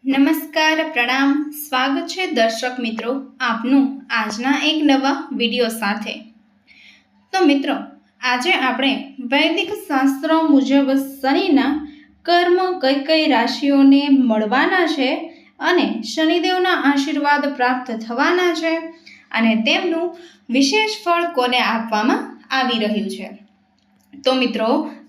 નમસ્કાર, પ્રણામ, સ્વાગત છે દર્શક મિત્રો આપનું આજના એક નવા વિડીયો સાથે। તો મિત્રો, આજે આપણે વૈદિક શાસ્ત્રો મુજબ શનિના કર્મ કઈ કઈ રાશિઓને મળવાના છે અને શનિદેવના આશીર્વાદ પ્રાપ્ત થવાના છે અને તેમનું વિશેષ ફળ કોને આપવામાં આવી રહ્યું છે। તો મિત્રો,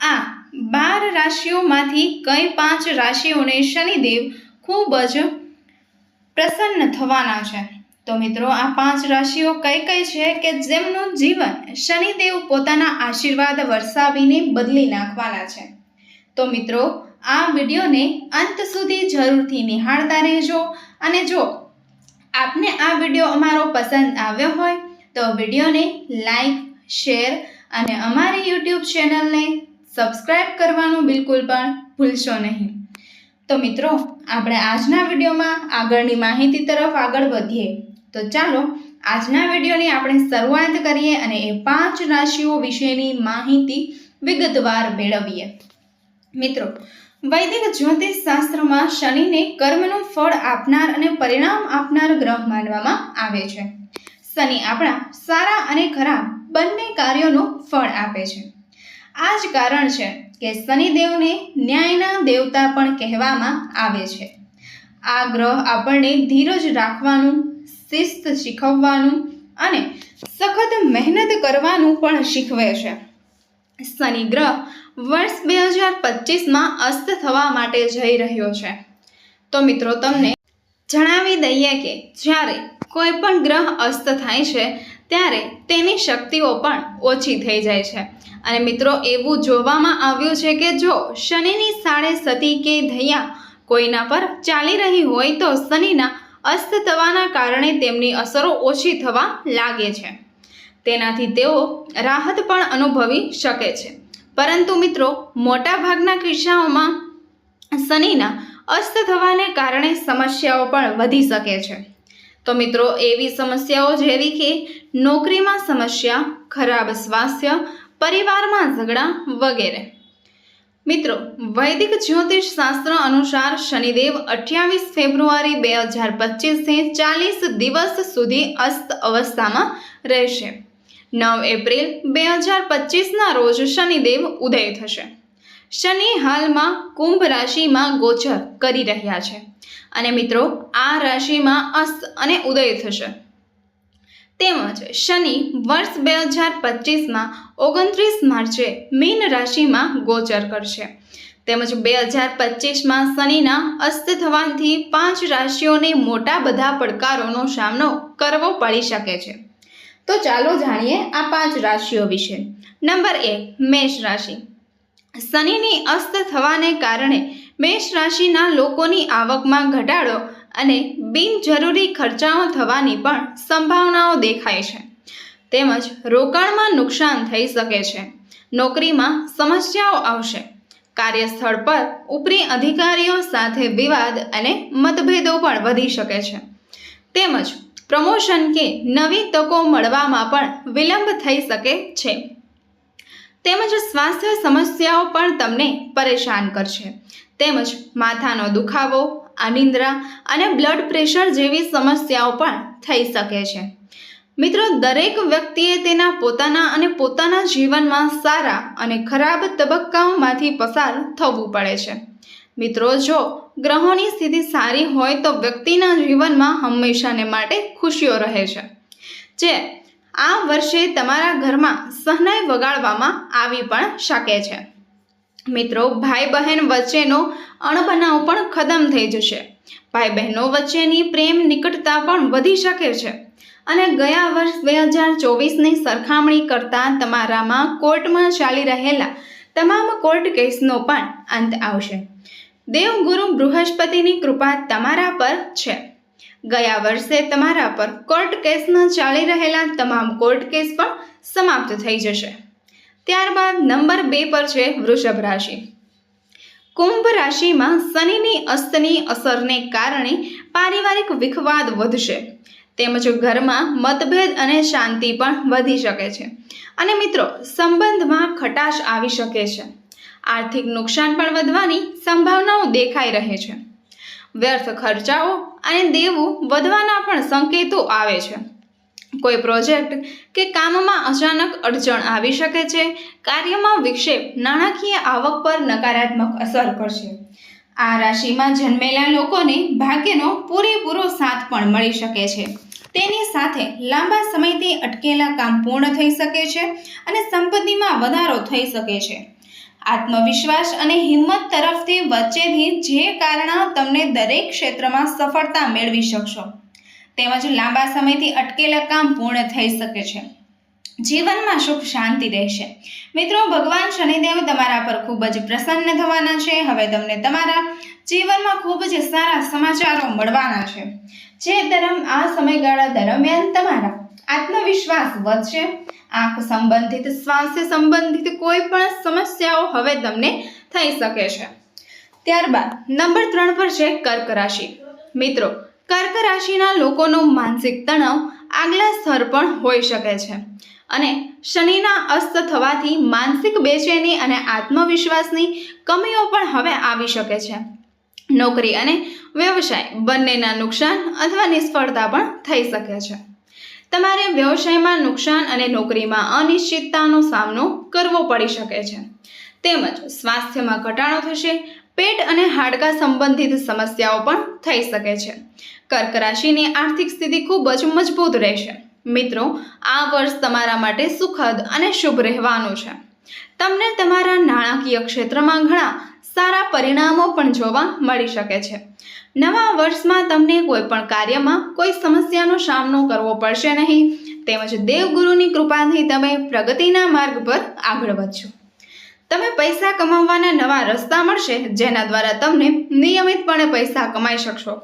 આ 12 રાશિઓમાંથી કઈ 5 રાશિઓને શનિદેવ ખૂબ જ પ્રસન્ન થવાના છે। તો મિત્રો, આ 5 રાશિઓ કઈ કઈ છે કે જેમનું જીવન શનિદેવ પોતાના આશીર્વાદ વરસાવીને બદલી નાખવાના છે। તો મિત્રો, આ વિડીયોને અંત સુધી જરૂરથી નિહાળતા રહેજો અને જો આપને આ વિડીયો અમારો પસંદ આવ્યો હોય તો વિડીયોને લાઈક, શેર અને અમારી યુટ્યુબ ચેનલને સબસ્ક્રાઈબ કરવાનું બિલકુલ પણ ભૂલશો નહીં। તો મિત્રો, આપણે આજના વિડીયોમાં આગળની માહિતી તરફ આગળ વધીએ। તો ચાલો આજના વિડીયોની આપણે શરૂઆત કરીએ અને એ 5 રાશિઓ વિશેની માહિતી વિગતવાર મેળવીએ। મિત્રો, વૈદિક જ્યોતિષ શાસ્ત્રમાં શનિને કર્મનું ફળ આપનાર અને પરિણામ આપનાર ગ્રહ માનવામાં આવે છે। શનિ આપણા સારા અને ખરાબ બંને કાર્યોનું ફળ આપે છે। આ જ કારણ છે કે શનિદેવને ન્યાયના દેવતા પણ કહેવામાં આવે છે। આ ગ્રહ આપણને ધીરજ રાખવાનું, શિસ્ત શીખવવાનું અને સખત મહેનત કરવાનું પણ શીખવે છે। શનિ ગ્રહ વર્ષ 2025માં અસ્ત થવા માટે જઈ રહ્યો છે। તો મિત્રો, તમને જણાવી દઈએ કે જ્યારે કોઈ પણ ગ્રહ અસ્ત થાય છે ત્યારે તેની શક્તિઓ પણ ઓછી થઈ જાય છે। અને મિત્રો, એવું જોવામાં આવ્યું છે કે જો શનિની સાડે સતી કે ધૈયા કોઈના પર ચાલી રહી હોય તો શનિના અસ્ત થવાના કારણે તેમની અસરો ઓછી થવા લાગે છે। તેનાથી તેઓ રાહત પણ અનુભવી શકે છે। પરંતુ મિત્રો, મોટા ભાગના કિસ્સાઓમાં શનિના અસ્ત થવાને કારણે સમસ્યાઓ પણ વધી શકે છે। તો મિત્રો, એવી સમસ્યાઓ જેવી કે નોકરીમાં સમસ્યા, ખરાબ સ્વાસ્થ્ય, પરિવારમાં ઝઘડા વગેરે। મિત્રો, વૈદિક જ્યોતિષ શાસ્ત્ર અનુસાર શનિદેવ 28 ફેબ્રુઆરી 2025 થી 40 દિવસ સુધી અસ્ત અવસ્થામાં રહેશે। 9 એપ્રિલ 2025ના રોજ શનિદેવ ઉદય થશે। શનિ હાલમાં કુંભ રાશિમાં ગોચર કરી રહ્યા છે અને મિત્રો, આ રાશિમાં અસ્ત અને ઉદય થશે। તેમજ શનિ વર્ષ 2025માં 29 માર્ચે મીન રાશિમાં ગોચર કરશે। તેમજ 2025માં શનિના અસ્ત થવાથી 5 રાશિઓને મોટા બધા પડકારોનો સામનો કરવો પડી શકે છે। તો ચાલો જાણીએ આ 5 રાશિઓ વિશે। નંબર 1, મેષ રાશિ। શનિની અસ્ત થવાને કારણે મેષ રાશિના લોકોની આવકમાં ઘટાડો અને બિનજરૂરી ખર્ચાઓ થવાની પણ સંભાવનાઓ દેખાય છે। તેમજ રોકાણમાં નુકસાન થઈ શકે છે। નોકરીમાં સમસ્યાઓ આવશે। કાર્યસ્થળ પર ઉપરી અધિકારીઓ સાથે વિવાદ અને મતભેદો પણ વધી શકે છે। તેમજ પ્રમોશન કે નવી તકો મળવામાં પણ વિલંબ થઈ શકે છે। તેમજ સ્વાસ્થ્ય સમસ્યાઓ પણ તમને પરેશાન કરશે। તેમજ માથાનો દુખાવો, અનિદ્રા અને બ્લડ પ્રેશર જેવી સમસ્યાઓ પણ થઈ શકે છે। મિત્રો, દરેક વ્યક્તિએ તેના પોતાના જીવનમાં સારા અને ખરાબ તબક્કાઓમાંથી પસાર થવું પડે છે। મિત્રો, જો ગ્રહોની સ્થિતિ સારી હોય તો વ્યક્તિના જીવનમાં હંમેશાને માટે ખુશીઓ રહે છે, જે આ વર્ષે તમારા ઘરમાં શહનાઈ વગાડવામાં આવી પણ શકે છે। મિત્રો, ભાઈ બહેન વચ્ચેનો અણબનાવ પણ ખતમ થઈ જશે। ભાઈ બહેનો વચ્ચેની પ્રેમ નિકટતા પણ વધી શકે છે અને ગયા વર્ષ 2024ની સરખામણી કરતાં તમારામાં કોર્ટમાં ચાલી રહેલા તમામ કોર્ટ કેસનો પણ અંત આવશે। દેવગુરુ બૃહસ્પતિની કૃપા તમારા પર છે। ગયા વર્ષે તમારા પર કોર્ટ કેસમાં ચાલી રહેલા તમામ કોર્ટ કેસ પણ સમાપ્ત થઈ જશે। ત્યારબાદ નંબર 2 પર છે વૃષભ રાશિ। કુંભ રાશિમાં શનિની અસ્તની અસરને કારણે પારિવારિક વિખવાદ વધશે। તેમજ ઘરમાં મતભેદ અને શાંતિ પણ વધી શકે છે અને મિત્રો, સંબંધમાં ખટાશ આવી શકે છે। આર્થિક નુકસાન પણ વધવાની સંભાવનાઓ દેખાઈ રહે છે। વ્યર્થ ખર્ચાઓ અને દેવું વધવાના પણ સંકેતો આવે છે. કોઈ પ્રોજેક્ટ કે કામમાં અચાનક અડચણ આવી શકે છે. કાર્યમાં વિક્ષેપ નાણાકીય આવક પર નકારાત્મક અસર કરશે. આ રાશિમાં જન્મેલા લોકોને ભાગ્યનો પૂરેપૂરો સાથ પણ મળી શકે છે. તેની સાથે લાંબા સમયથી અટકેલા કામ પૂર્ણ થઈ શકે છે અને સંપત્તિમાં વધારો થઈ શકે છે. આત્મવિશ્વાસ અને હિંમત તરફથી વચ્ચેથી જે કારણે તમને દરેક ક્ષેત્રમાં સફળતા મેળવી શકશો. તેમજ લાંબા સમયથી અટકેલા કામ પૂર્ણ થઈ શકે છે. જીવનમાં સુખ શાંતિ રહેશે. મિત્રો, ભગવાન શનિદેવ તમારા પર ખૂબ જ પ્રસન્ન થવાના છે. હવે તમને તમારા જીવનમાં ખૂબ જ સારા સમાચારો મળવાના છે. આ સમયગાળા દરમિયાન તમારા આત્મવિશ્વાસ વધશે. આંખ સંબંધિત, સ્વાસ્થ્ય સંબંધિત કોઈ પણ સમસ્યાઓ હવે તમને થઈ શકે છે. ત્યારબાદ નંબર 3 પર છે કર્ક રાશિ. મિત્રો, કર્ક રાશિના લોકોનો માનસિક તણાવ આગલા સ્તર પણ હોઈ શકે છે અને શનિના અસ્ત થવાથી માનસિક બેચેની અને આત્મવિશ્વાસની કમીઓ પણ હવે આવી શકે છે. નોકરી અને વ્યવસાય બંનેના નુકસાન અથવા નિષ્ફળતા પણ થઈ શકે છે. તમારે વ્યવસાયમાં નુકસાન અને નોકરીમાં અનિશ્ચિતતાનો સામનો કરવો પડી શકે છે. તેમજ સ્વાસ્થ્યમાં ઘટાડો થશે. પેટ અને હાડકાં સંબંધિત સમસ્યાઓ પણ થઈ શકે છે. કર્ક રાશિની આર્થિક સ્થિતિ ખૂબ જ મજબૂત રહેશે. મિત્રો, આ વર્ષ તમારા માટે સુખદ અને શુભ રહેવાનું છે. તમને તમારા નાણાકીય ક્ષેત્રમાં ઘણા સારા પરિણામો પણ જોવા મળી શકે છે. નવા વર્ષમાં તમને કોઈ પણ કાર્યમાં કોઈ સમસ્યાનો સામનો કરવો પડશે નહીં. તેમજ દેવગુરુની કૃપાથી તમે પ્રગતિના માર્ગ પર આગળ વધશો. તમે પૈસા કમાવવાના નવા રસ્તા મળશે, જેના દ્વારા તમને નિયમિતપણે પૈસા કમાઈ શકશો.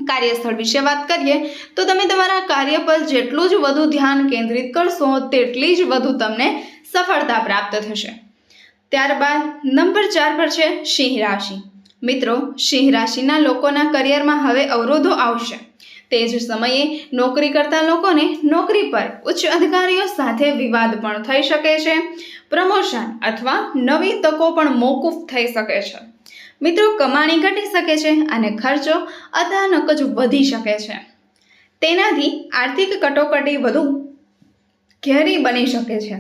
કાર્યસ્થળ વિશે વાત કરીએ તો તમે તમારા કાર્ય પર જેટલું જ વધુ ધ્યાન કેન્દ્રિત કરશો, તેટલી જ વધુ તમને સફળતા પ્રાપ્ત થશે. ત્યારબાદ નંબર 4 પર છે સિંહ રાશિ. મિત્રો, સિંહ રાશિના લોકોના કરિયરમાં હવે અવરોધો આવશે. તે જ સમયે નોકરી કરતા લોકોને નોકરી પર ઉચ્ચ અધિકારીઓ સાથે વિવાદ પણ થઈ શકે છે. પ્રમોશન અથવા નવી તકો પણ મોકૂફ થઈ શકે છે. મિત્રો, કમાણી ઘટી શકે છે અને ખર્ચો અચાનક જ વધી શકે છે. તેનાથી આર્થિક કટોકટી વધુ ઘેરી બની શકે છે.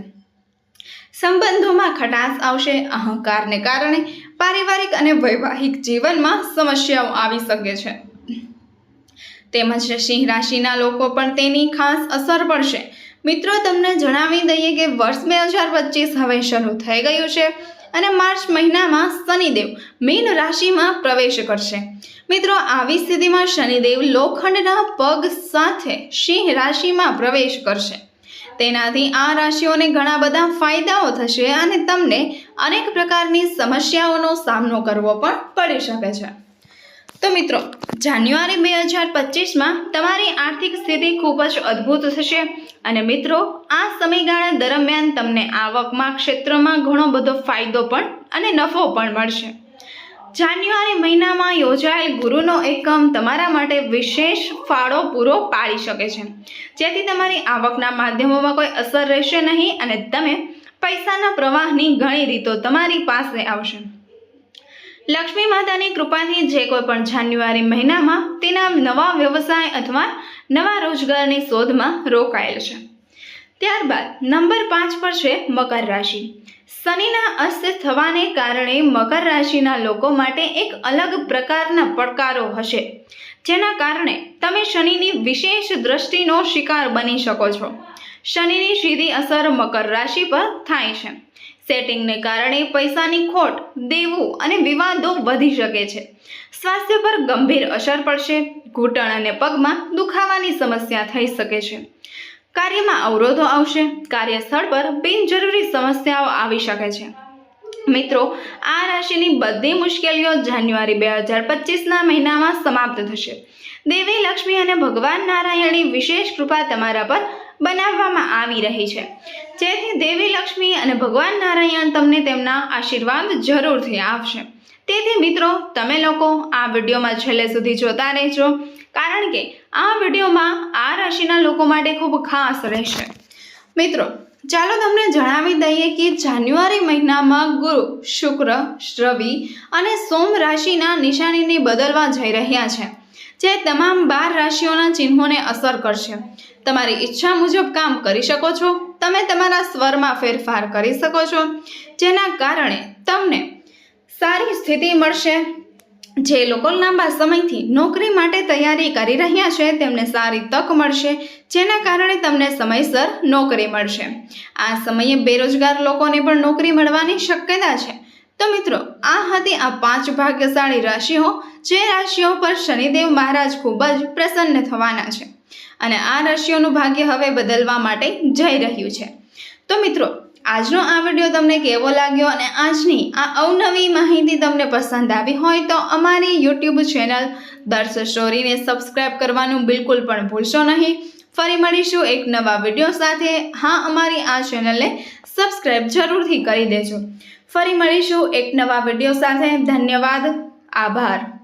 સંબંધોમાં ખટાશ આવશે. અહંકારને કારણે પારિવારિક અને વૈવાહિક જીવનમાં સમસ્યાઓ આવી શકે છે. તેમજ સિંહ રાશિના લોકો પણ તેની ખાસ અસર પડશે. મિત્રો, તમને જણાવી દઈએ કે વર્ષ 2025 હવે શરૂ થઈ ગયું છે અને માર્ચ મહિનામાં શનિદેવ મીન રાશિમાં પ્રવેશ કરશે. મિત્રો, આવી સ્થિતિમાં શનિદેવ લોખંડના પગ સાથે સિંહ રાશિમાં પ્રવેશ કરશે. તેનાથી આ રાશિઓને ઘણા બધા ફાયદાઓ થશે અને તમને અનેક પ્રકારની સમસ્યાઓનો સામનો કરવો પણ પડી શકે છે. તો મિત્રો, જાન્યુઆરી 2025માં તમારી આર્થિક સ્થિતિ ખૂબ જ અદ્ભુત થશે અને મિત્રો, આ સમયગાળા દરમિયાન તમને આવકમાં ક્ષેત્રમાં ઘણો બધો ફાયદો પણ અને નફો પણ મળશે. જાન્યુઆરી મહિનામાં યોજાયેલ ગુરુનો એકમ તમારા માટે વિશેષ ફાળો પૂરો પાડી શકે છે, જેથી તમારી આવકના માધ્યમોમાં કોઈ અસર રહેશે નહીં અને તમે પૈસાના પ્રવાહની ઘણી રીતો તમારી પાસે આવશે. લક્ષ્મી માતાની કૃપાથી જે કોઈ પણ જાન્યુઆરી મહિનામાં તેના નવા વ્યવસાય અથવા નવા રોજગારની શોધમાં રોકાયેલ છે. ત્યારબાદ નંબર 5 પર છે મકર રાશિ. શનિના અસ્ત થવાને કારણે મકર રાશિના લોકો માટે એક અલગ પ્રકારના પડકારો હશે, જેના કારણે તમે શનિની વિશેષ દ્રષ્ટિનો શિકાર બની શકો છો. શનિની સીધી અસર મકર રાશિ પર થાય છે. સેટિંગને કારણે પૈસાની ખોટ, દેવું અને વિવાદો વધી શકે છે. સ્વાસ્થ્ય પર ગંભીર અસર પડશે. ઘૂંટણ અને પગમાં દુખાવાની સમસ્યા થઈ શકે છે. કાર્યમાં અવરોધો આવશે. કાર્યસ્થળ પર બિનજરૂરી સમસ્યાઓ આવી શકે છે. મિત્રો, આ રાશિની બધી મુશ્કેલીઓ જાન્યુઆરી 2025ના મહિનામાં સમાપ્ત થશે. દેવી લક્ષ્મી અને ભગવાન નારાયણની વિશેષ કૃપા તમારા પર બનાવવામાં આવી રહી છે, જેથી દેવી લક્ષ્મી અને ભગવાન નારાયણ તમને તેમના આશીર્વાદ જરૂરથી આપશે. તેથી મિત્રો, તમે લોકો આ વિડીયોમાં છેલ્લે સુધી જોતા રહેજો, કારણ કે આ વિડીયોમાં આ રાશિના લોકો માટે ખૂબ ખાસ રહેશે. મિત્રો, ચાલો તમને જણાવી દઈએ કે જાન્યુઆરી મહિનામાં ગુરુ, શુક્ર, રવિ અને સોમ રાશિના નિશાનીને બદલવા જઈ રહ્યા છે, જે તમામ 12 રાશિઓના ચિહ્નોને અસર કરશે. તમારી ઈચ્છા મુજબ કામ કરી શકો છો. તમે તમારા સ્વરમાં ફેરફાર કરી શકો છો, જેના કારણે તમને સારી સ્થિતિ મળશે. જે લોકો લાંબા સમયથી નોકરી માટે તૈયારી કરી રહ્યા છે તેમને સારી તક મળશે, જેના કારણે તમને સમયસર નોકરી મળશે. આ સમયે બેરોજગાર લોકોને પણ નોકરી મળવાની શક્યતા છે. તો મિત્રો, આ હતી આ 5 ભાગ્યશાળી રાશિઓ, જે રાશિઓ પર શનિદેવ મહારાજ ખૂબ જ પ્રસન્ન થવાના છે અને આ રાશિઓનું ભાગ્ય હવે બદલવા માટે જઈ રહ્યું છે. તો મિત્રો, આજનો આ વિડીયો તમને કેવો લાગ્યો અને આજની આ અવનવી માહિતી તમને પસંદ આવી હોય તો અમારી યુટ્યુબ ચેનલ દર્શ સ્ટોરીને સબસ્ક્રાઇબ કરવાનું બિલકુલ પણ ભૂલશો નહીં. ફરી મળીશું એક નવા વિડીયો સાથે. હા, અમારી આ ચેનલને સબસ્ક્રાઇબ જરૂરથી કરી દેજો. ફરી મળીશું એક નવા વિડીયો સાથે. ધન્યવાદ. આભાર.